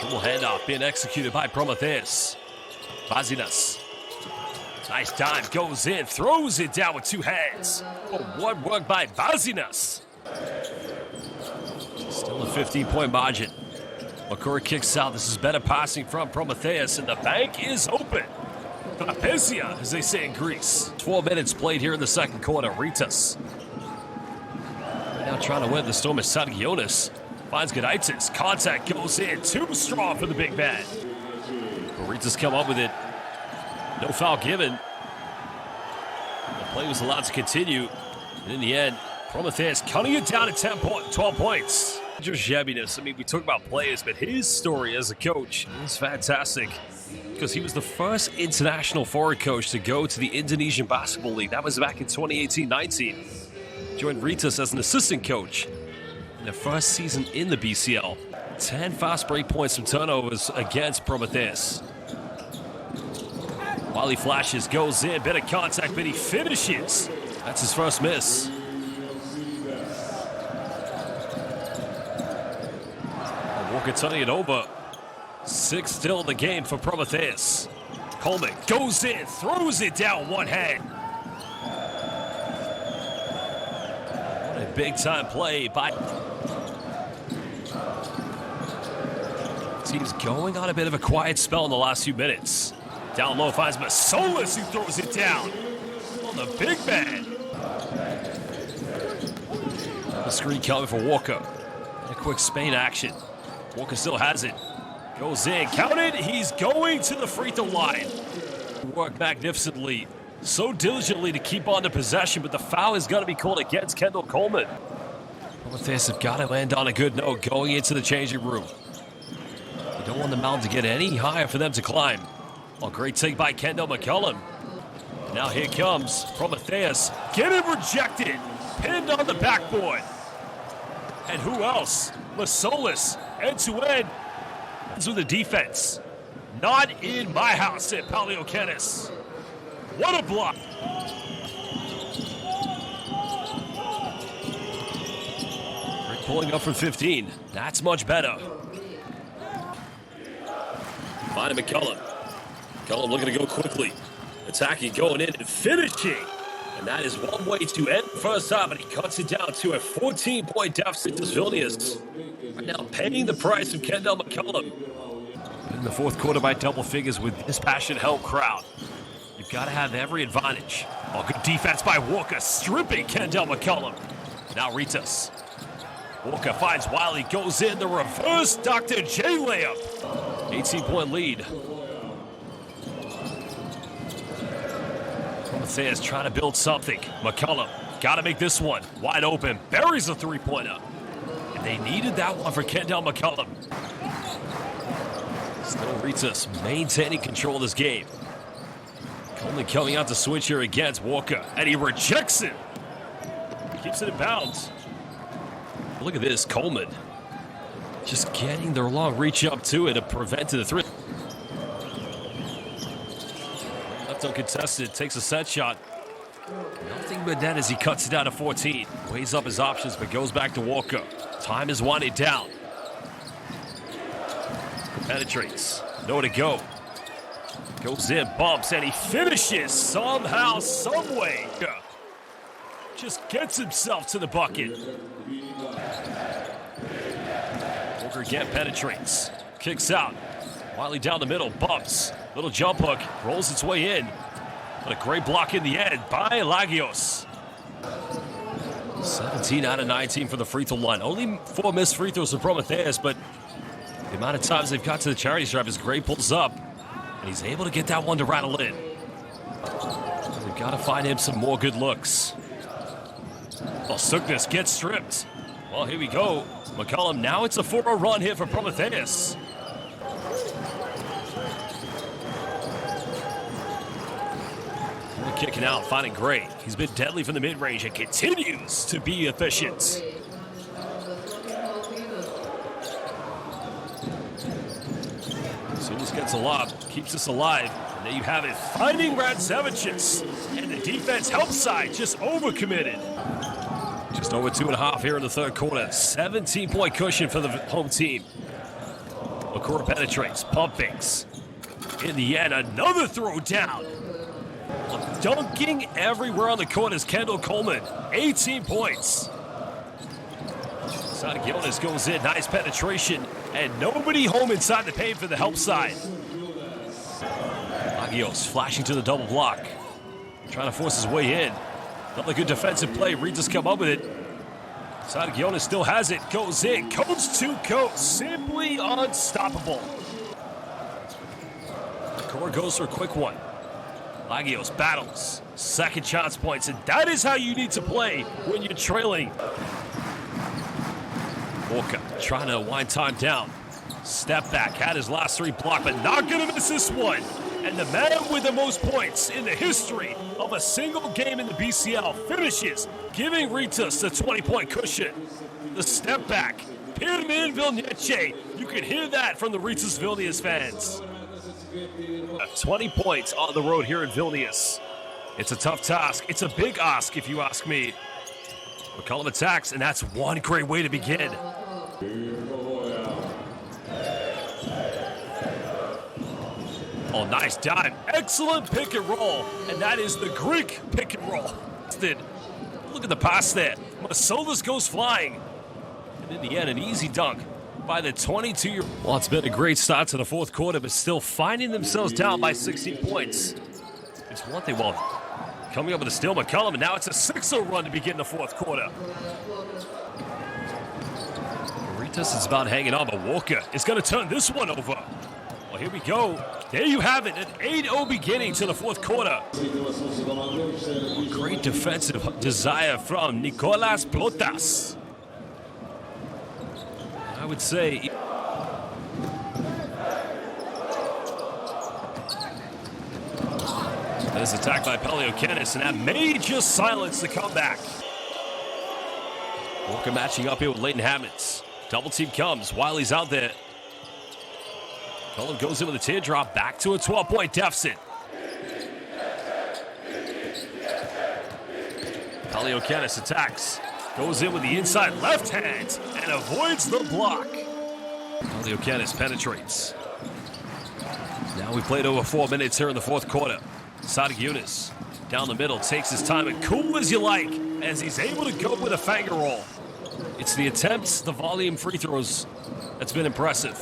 Dribble handoff being executed by Prometheus. Vilnius. Nice dive, goes in, throws it down with two hands. Oh, what work by Vilnius. Still a 15-point margin. Makura kicks out. This is better passing from Prometheus, and the bank is open. Promitheas, as they say in Greece. 12 minutes played here in the second quarter. Rytas. Right now trying to win the storm is 𝗪𝗪𝗠𝗪𝗠. Finds 𝗪𝗪𝗟𝗖𝗢𝗠. Contact goes in. Too strong for the big man. But Rytas come up with it. No foul given. The play was allowed to continue. And in the end, Prometheus cutting it down to 12 points. 𝗪𝗪𝗠𝗪𝗠. I mean, we talk about players, but his story as a coach is fantastic because he was the first international forward coach to go to the Indonesian Basketball League. That was back in 2018-19. Joined Rytas as an assistant coach in their first season in the BCL. 10 fast break points from turnovers against Prometheus. While he flashes, goes in, bit of contact, but he finishes. That's his first miss. Walker turning it over. 6 still in the game for Prometheus. Coleman goes in, throws it down one hand. What a big time play by... Team's going on a bit of a quiet spell in the last few minutes. Down low finds 𝗪𝗪𝗠𝗪𝗠 who throws it down on the big man. The screen coming for Walker. A quick Spain action. Walker still has it. Goes in, counted. He's going to the free throw line. Worked magnificently, so diligently to keep on the possession, but the foul is going to be called against Kendall Coleman. Prometheus have got to land on a good note going into the changing room. You don't want the mountain to get any higher for them to climb. Oh, great take by Kendall McCullum. Now here comes Prometheus. Get it rejected. Pinned on the backboard. And who else? 𝗪𝗪𝗠𝗪𝗠, end-to-end. That's with the defense. Not in my house, said 𝗪𝗪𝗠𝗪𝗠𝗪𝗠. What a block. Rick pulling up from 15. That's much better. Finding McCullum. McCullum looking to go quickly. Attacking, going in and finishing. And that is one way to end the first half, and he cuts it down to a 14-point deficit to Vilnius. Right now paying the price of Kendall McCullum. In the fourth quarter by double figures with this passionate home crowd. You've got to have every advantage. Oh, good defense by Walker, stripping Kendall McCullum. Now Rytas. Walker finds Wiley, goes in the reverse Dr. J layup. 18-point lead. Prometheus trying to build something. McCullum, got to make this one. Wide open, buries a three-pointer. And they needed that one for Kendall McCullum. Still Rytas maintaining control of this game. Coleman coming out to switch here against Walker, and he rejects it. Keeps it in bounds. Look at this, Coleman. Just getting their long reach up to it to prevent the three. Left uncontested, takes a set shot. Nothing but net as he cuts it down to 14. Weighs up his options, but goes back to Walker. Time is winding down. Penetrates. Nowhere to go. Goes in, bumps, and he finishes somehow, someway. Just gets himself to the bucket. Walker again penetrates. Kicks out. Wiley down the middle, bumps. Little jump hook, rolls its way in. But a great block in the end by Lagios. 17 out of 19 for the free throw line. Only 4 missed free throws for Prometheus, but the amount of times they've got to the charity stripe is great. Pulls up, and he's able to get that one to rattle in. They've got to find him some more good looks. Well, Suknas gets stripped. Well, here we go. McCullum, now it's a 4-0 run here for Prometheus. Kicking out, finding Gray. He's been deadly from the mid-range and continues to be efficient. Vilnius gets a lob, keeps us alive. And there you have it, finding Radzevichus. And the defense help side just overcommitted. Just over 2.5 here in the third quarter. 17-point cushion for the home team. Okura penetrates, pump fakes. In the end, another throw down. Dunking everywhere on the court is Kendall Coleman. 18 points. 𝗪𝗘𝗖𝗢𝗠𝗘 goes in, nice penetration, and nobody home inside the paint for the help side. 𝗪𝗘𝗖𝗢𝗠𝗘 flashing to the double block. Trying to force his way in. Another good defensive play. Rytas come up with it. 𝗪𝗘𝗢𝗠𝗘 still has it. Goes in. Coast to coast. Simply unstoppable. Okura goes for a quick one. 𝗪𝗘𝗖𝗢𝗠𝗘 battles. Second chance points. And that is how you need to play when you're trailing. Walker trying to wind time down. Step back. Had his last three blocked, but not going to miss this one. And the man with the most points in the history of a single game in the BCL finishes, giving Rytas the 20-point cushion. The step back, Promitheas Vilnius. You can hear that from the Rytas Vilnius fans. 20 points on the road here in Vilnius. It's a tough task. It's a big ask, if you ask me. McCollum attacks, and that's one great way to begin. Oh, nice dive. Excellent pick and roll. And that is the Greek pick and roll. Look at the pass there. 𝗪𝗠𝗠𝗪 goes flying. And in the end, an easy dunk by the 22-year-old. Well, it's been a great start to the fourth quarter, but still finding themselves down by 16 points. It's one thing, well, coming up with a steal, McCollum, and now it's a 6-0 run to begin the fourth quarter. Rytas is about hanging on, but Walker is going to turn this one over. Well, here we go. There you have it, an 8-0 beginning to the fourth quarter. Great defensive desire from Rytas Vilnius. I would say... This attack by 𝗪𝗪𝗠𝗘, and that may just silence the comeback. Walker matching up here with Leighton Hammonds. Double team comes. Wiley's out there. Cullen goes in with a teardrop, back to a 12-point deficit. 𝗪𝗪𝗠𝗘 attacks, goes in with the inside left hand, and avoids the block. 𝗪𝗪𝗠𝗘 penetrates. Now we played over 4 minutes here in the fourth quarter. 𝗪𝗪𝗠𝗘 down the middle, takes his time, and cool as you like, as he's able to cope with a finger roll. It's the attempts, the volume free throws that's been impressive.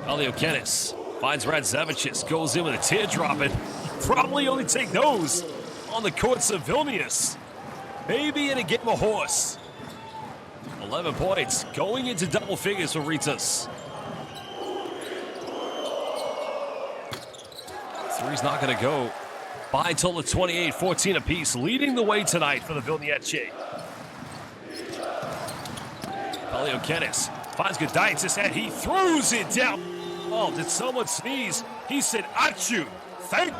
𝗪𝗪𝗠𝗘 finds Radzevichus, goes in with a teardrop, and probably only take those on the courts of Vilnius. Maybe in a game of horse. 11 points, going into double figures for Rytas. Three's not going to go. By until the 28-14 apiece, leading the way tonight for the Vilnius. 𝗪𝗪𝗠𝗘 finds Gudaitis, and he throws it down. Oh, did someone sneeze? He said, "Achoo!" Thank.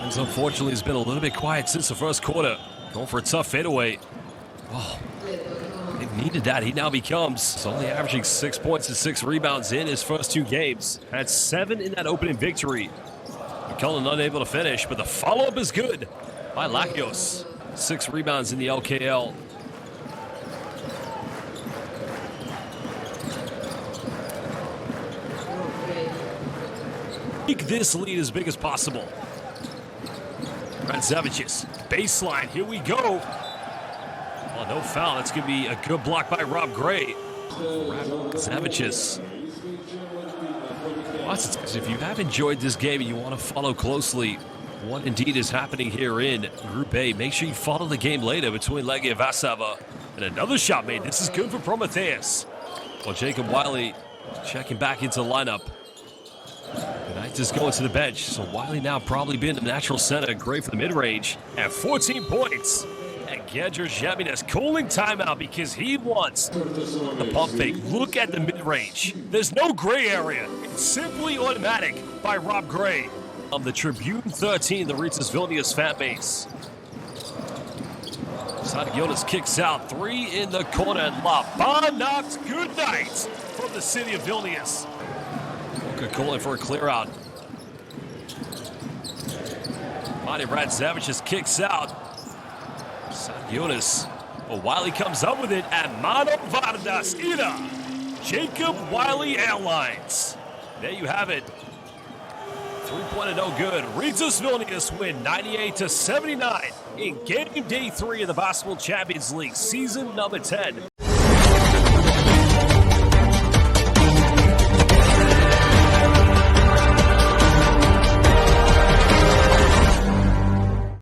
And unfortunately, has been a little bit quiet since the first quarter. Going for a tough fadeaway. Oh, they needed that. He now becomes only averaging 6 points and 6 rebounds in his first 2 games. Had 7 in that opening victory. McCullen unable to finish, but the follow-up is good by 𝗪𝗪𝗠𝗪. 6 rebounds in the LKL. Make this lead as big as possible. Radzevichus, baseline, here we go. Oh, no foul. That's going to be a good block by Rob Gray. Radzevichus. If you have enjoyed this game and you want to follow closely what indeed is happening here in Group A, make sure you follow the game later between Legia Warszawa and another shot made. This is good for Prometheus. Well, Jacob Wiley checking back into the lineup. Rytas going to the bench, so Wiley now probably being the natural center. Great for the mid-range at 14 points. And Gedger Zeminas calling timeout because he wants the pump fake. Look at the mid-range. There's no gray area. It's simply automatic by Rob Gray. On the Tribune 13, the Rytas Vilnius fan base. 𝗪𝗪𝗠𝗘 kicks out, 3 in the corner, and Labanat, good night from the city of Vilnius. Walker calling for a clear out. Radzevichus kicks out. 𝗪𝗪𝗠𝗘 But Wiley comes up with it at Mano Vardas Ira. Jacob Wiley Airlines. There you have it. 3-pointer no good. Rytas Vilnius win 98-79 in game day 3 of the Basketball Champions League, season number 10.